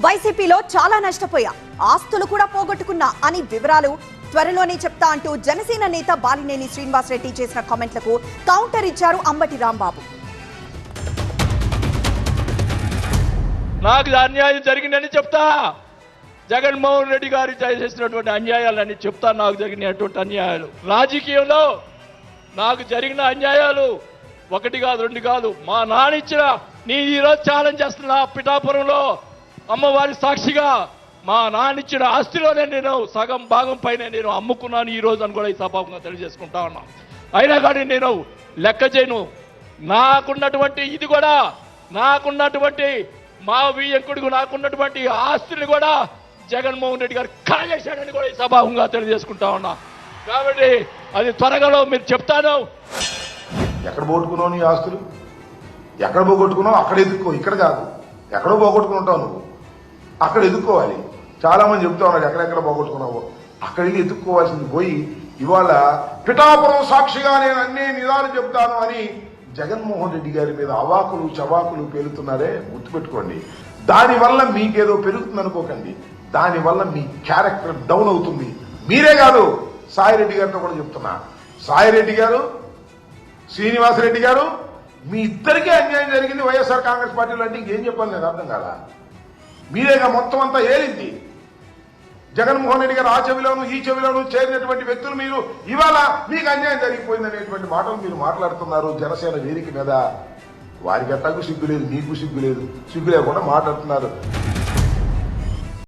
వైసీపీలో చాలా నష్టపోయా, ఆస్తులు కూడా పోగొట్టుకున్నా అని వివరాలు త్వరలోనే చెప్తా అంటూ జనసేన నేత బాలినేని శ్రీనివాసరెడ్డి చేసిన కామెంట్లకు కౌంటర్ ఇచ్చారు అంబటి రాంబాబు. నాకు అన్యాయం జరిగిందని చెప్తా. జగన్మోహన్ రెడ్డి గారు చేసినటువంటి అన్యాయాలని చెప్తా. నాకు జరిగినటువంటి అన్యాయాలు రాజకీయంలో నాకు జరిగిన అన్యాయాలు ఒకటి కాదు, రెండు కాదు. మా నాన్న ఇచ్చిన నీ ఈరోజు ఛాలెంజ్ చేస్తున్నా పిఠాపురంలో అమ్మవారి సాక్షిగా మా నాన్న ఇచ్చిన ఆస్తిలోనే నేను సగం భాగం పైన నేను అమ్ముకున్నాను ఈ రోజు అని కూడా ఈ సభాముఖంగా తెలియజేసుకుంటా ఉన్నా. అయినా కానీ నేను లెక్క చేయను. నాకున్నటువంటి ఇది కూడా, నాకున్నటువంటి మా వియ్యంకుడికి నాకున్నటువంటి ఆస్తిని కూడా జగన్మోహన్ రెడ్డి గారు కాజేశాడని కూడా ఈ సభాముఖంగా తెలియజేసుకుంటా ఉన్నా. కాబట్టి అది త్వరగా మీరు చెప్తాను. ఎక్కడ పోగొట్టుకున్నావు నీ ఆస్తులు? ఎక్కడ పోగొట్టుకున్నావు అక్కడ ఎదుక్కో, ఇక్కడ కాదు. ఎక్కడో పోగొట్టుకుని ఉంటావు నువ్వు, అక్కడ ఎదుక్కోవాలి. చాలా మంది చెప్తా ఉన్నారు ఎక్కడెక్కడ పోగొట్టుకున్నావో అక్కడ వెళ్ళి ఎదుక్కోవాల్సింది పోయి ఇవాళ పిఠాపురం సాక్షిగా నేను అన్ని నిజాలు చెప్తాను అని జగన్మోహన్ రెడ్డి గారి మీద అవాకులు చవాకులు పేలుతున్నారే, గుర్తుపెట్టుకోండి. దానివల్ల మీకేదో పెరుగుతుంది అనుకోకండి. దానివల్ల మీ క్యారెక్టర్ డౌన్ అవుతుంది. మీరే కాదు, సాయిరెడ్డి గారితో కూడా చెప్తున్నా. సాయిరెడ్డి గారు, శ్రీనివాసరెడ్డి గారు, మీ ఇద్దరికీ అన్యాయం జరిగింది వైఎస్ఆర్ కాంగ్రెస్ పార్టీలో అంటే ఇంకేం చెప్పాలి నాకు అర్థం కాదా? మీరేగా మొత్తం అంతా ఏలింది. జగన్మోహన్ రెడ్డి గారు ఆ చెవిలోను ఈ చెవిలోను చేరినటువంటి వ్యక్తులు మీరు ఇవాళ మీకు అన్యాయం జరిగిపోయింది అనేటువంటి మాటలు మీరు మాట్లాడుతున్నారు జనసేన వేదిక మీద. వారికి అట్టాకు సిగ్గు లేదు, మీకు సిగ్గు లేదు, సిగ్గు లేకుండా మాట్లాడుతున్నారు.